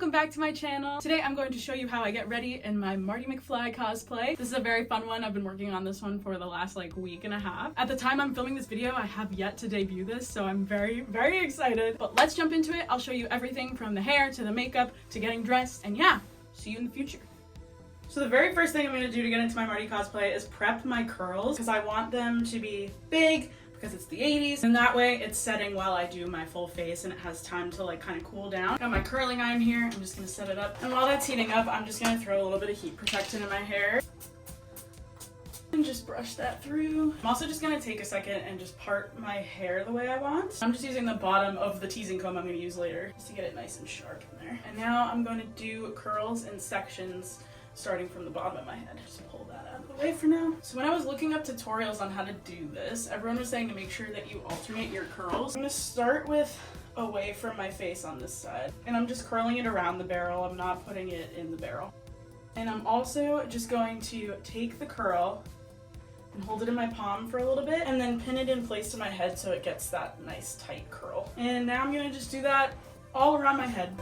welcome back to my channel. Today I'm going to show you how I get ready in my Marty McFly cosplay. This is a very fun one. I've been working on this one for the last week and a half. At the time I'm filming this video, I have yet to debut this, so I'm very excited. But let's jump into it. I'll show you everything from the hair to the makeup to getting dressed, and yeah, see you in the future. So the very first thing I'm going to do to get into my Marty cosplay is prep my curls because I want them to be big because it's the 80s, and that way it's setting while I do my full face and it has time to kind of cool down. Got my curling iron here. I'm just going to set it up, and while that's heating up I'm just going to throw a little bit of heat protectant in my hair and just brush that through. I'm also just going to take a second and just part my hair the way I want. I'm just using the bottom of the teasing comb I'm going to use later just to get it nice and sharp in there. And now I'm going to do curls in sections starting from the bottom of my head. Just pull that out of the way for now. So when I was looking up tutorials on how to do this, everyone was saying to make sure that you alternate your curls. I'm going to start with away from my face on this side, and I'm just curling it around the barrel. I'm not putting it in the barrel. And I'm also just going to take the curl and hold it in my palm for a little bit and then pin it in place to my head so it gets that nice tight curl. And now I'm going to just do that all around my head.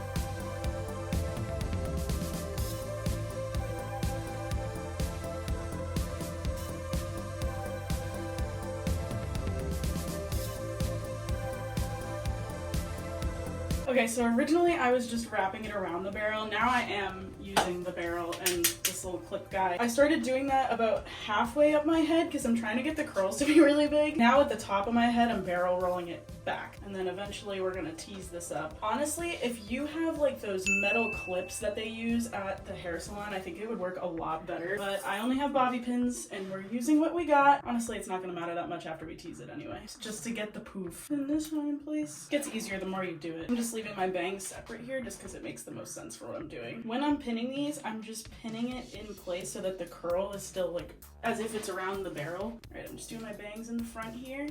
Okay, so originally I was just wrapping it around the barrel. Now I am using the barrel and this little clip guy. I started doing that about halfway up my head because I'm trying to get the curls to be really big. Now at the top of my head, I'm barrel rolling it back. And then eventually we're gonna tease this up. Honestly, if you have those metal clips that they use at the hair salon, I think it would work a lot better. But I only have bobby pins and we're using what we got. Honestly, it's not gonna matter that much after we tease it anyway. Just to get the poof. And this one in place. It gets easier the more you do it. I'm just leaving my bangs separate here just because it makes the most sense for what I'm doing. When I'm pinning these, I'm just pinning it in place so that the curl is still as if it's around the barrel. All right, I'm just doing my bangs in the front here.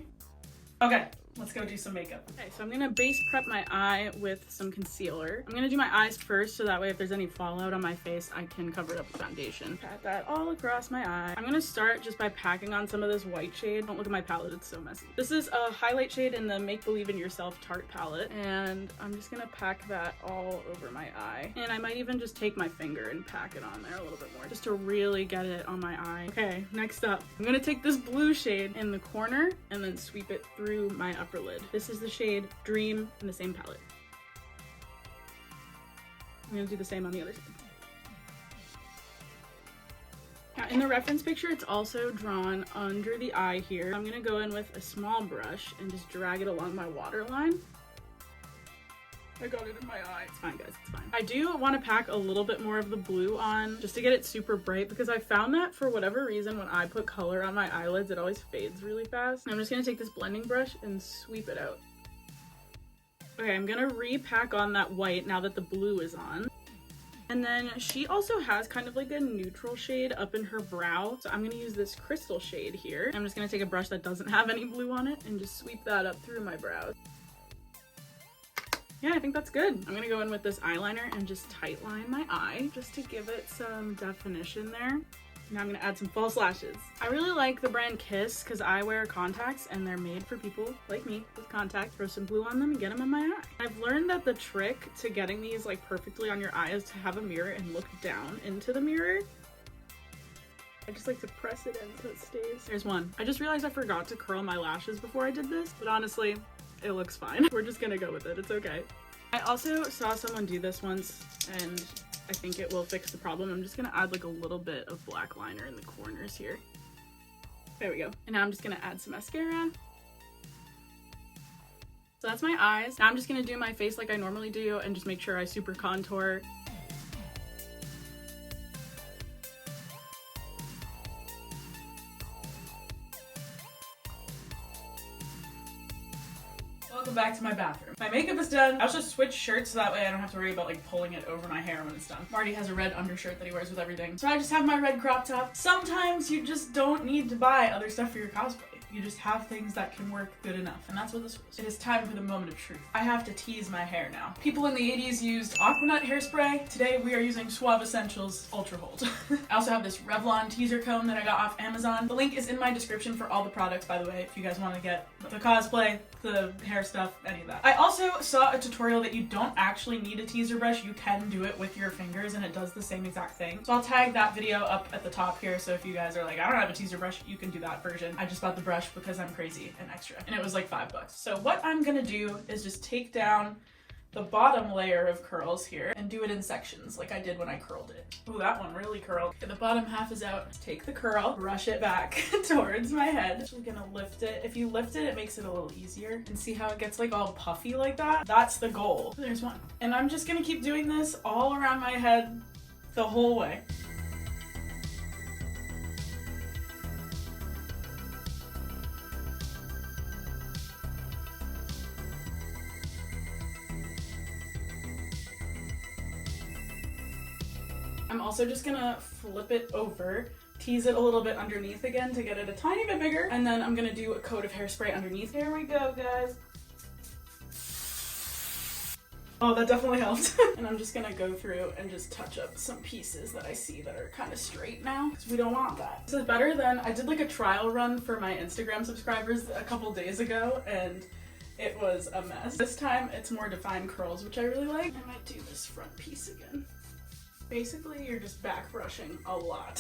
Okay, let's go do some makeup. Okay, so I'm gonna base prep my eye with some concealer. I'm gonna do my eyes first so that way if there's any fallout on my face, I can cover it up with foundation. Pat that all across my eye. I'm gonna start just by packing on some of this white shade. Don't look at my palette, it's so messy. This is a highlight shade in the Make Believe in Yourself Tarte palette, and I'm just gonna pack that all over my eye. And I might even just take my finger and pack it on there a little bit more just to really get it on my eye. Okay, next up, I'm gonna take this blue shade in the corner and then sweep it through my upper lid. This is the shade Dream in the same palette. I'm gonna do the same on the other side. Now in the reference picture, it's also drawn under the eye here. I'm gonna go in with a small brush and just drag it along my waterline. I got it in my eye. It's fine, guys, it's fine. I do want to pack a little bit more of the blue on just to get it super bright because I found that for whatever reason when I put color on my eyelids, it always fades really fast. I'm just gonna take this blending brush and sweep it out. Okay, I'm gonna repack on that white now that the blue is on. And then she also has kind of a neutral shade up in her brow. So I'm gonna use this crystal shade here. I'm just gonna take a brush that doesn't have any blue on it and just sweep that up through my brows. Yeah, I think that's good. I'm gonna go in with this eyeliner and just tight line my eye just to give it some definition there. Now I'm gonna add some false lashes. I really like the brand Kiss because I wear contacts and they're made for people like me with contacts. Throw some glue on them and get them in my eye. I've learned that the trick to getting these perfectly on your eye is to have a mirror and look down into the mirror. I just like to press it in so it stays. There's one. I just realized I forgot to curl my lashes before I did this, but honestly, it looks fine. We're just gonna go with it, it's okay. I also saw someone do this once and I think it will fix the problem. I'm just gonna add a little bit of black liner in the corners here. There we go. And now I'm just gonna add some mascara. So that's my eyes. Now I'm just gonna do my face like I normally do and just make sure I super contour. Welcome back to my bathroom. My makeup is done. I also switched shirts so that way I don't have to worry about pulling it over my hair when it's done. Marty has a red undershirt that he wears with everything. So I just have my red crop top. Sometimes you just don't need to buy other stuff for your cosplay. You just have things that can work good enough, and that's what this was. It is time for the moment of truth. I have to tease my hair now. People in the 80s used Aquanut hairspray. Today we are using Suave Essentials Ultra Hold. I also have this Revlon teaser comb that I got off Amazon. The link is in my description for all the products, by the way, if you guys want to get the cosplay, the hair stuff, any of that. I also saw a tutorial that you don't actually need a teaser brush. You can do it with your fingers and it does the same exact thing. So I'll tag that video up at the top here, so if you guys are like, I don't have a teaser brush, you can do that version. I just bought the brush because I'm crazy and extra, and it was like $5. So what I'm gonna do is just take down the bottom layer of curls here and do it in sections like I did when I curled it. Oh, that one really curled. Okay, the bottom half is out. Take the curl, brush it back towards my head. I'm gonna lift it. If you lift it, it makes it a little easier. And see how it gets like all puffy like that? That's the goal. There's one. And I'm just gonna keep doing this all around my head the whole way. I'm also just gonna flip it over, tease it a little bit underneath again to get it a tiny bit bigger, and then I'm gonna do a coat of hairspray underneath. Here we go, guys. Oh, that definitely helped. And I'm just gonna go through and just touch up some pieces that I see that are kind of straight now, because we don't want that. This is better than, I did like a trial run for my Instagram subscribers a couple days ago, and it was a mess. This time it's more defined curls, which I really like. I might do this front piece again. Basically, you're just back brushing a lot.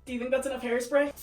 Do you think that's enough hairspray?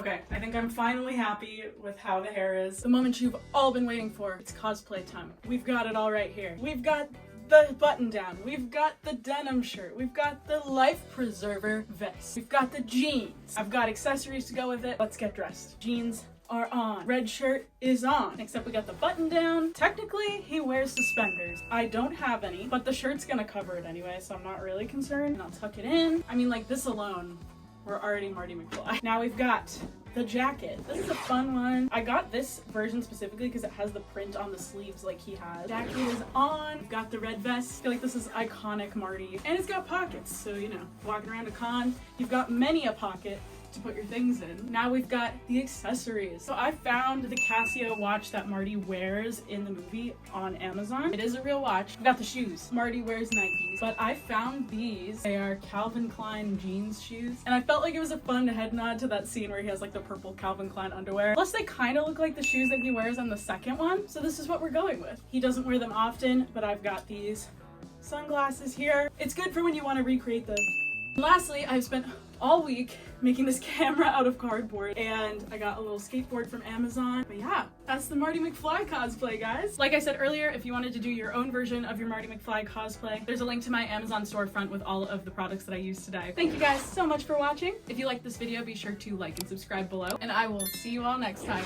Okay, I think I'm finally happy with how the hair is. The moment you've all been waiting for. It's cosplay time. We've got it all right here. We've got the button down, we've got the denim shirt, we've got the life preserver vest, we've got the jeans. I've got accessories to go with it. Let's get dressed. Jeans are on. Red shirt is on. Except we got the button down. Technically, he wears suspenders. I don't have any, but the shirt's gonna cover it anyway, so I'm not really concerned. And I'll tuck it in. I mean, like this alone, we're already Marty McFly. Now we've got the jacket. This is a fun one. I got this version specifically because it has the print on the sleeves like he has. Jacket is on. We've got the red vest. I feel like this is iconic Marty. And it's got pockets, so you know, walking around a con, you've got many a pocket to put your things in. Now we've got the accessories. So I found the Casio watch that Marty wears in the movie on Amazon. It is a real watch. We've got the shoes. Marty wears Nikes, but I found these. They are Calvin Klein jeans shoes. And I felt like it was a fun head nod to that scene where he has like the purple Calvin Klein underwear. Plus they kind of look like the shoes that he wears on the second one. So this is what we're going with. He doesn't wear them often, but I've got these sunglasses here. It's good for when you want to recreate the. And lastly, I've spent all week making this camera out of cardboard, and I got a little skateboard from Amazon. But yeah, that's the Marty McFly cosplay, guys. Like I said earlier, if you wanted to do your own version of your Marty McFly cosplay, there's a link to my Amazon storefront with all of the products that I used today. Thank you guys so much for watching. If you liked this video, be sure to like and subscribe below, and I will see you all next time.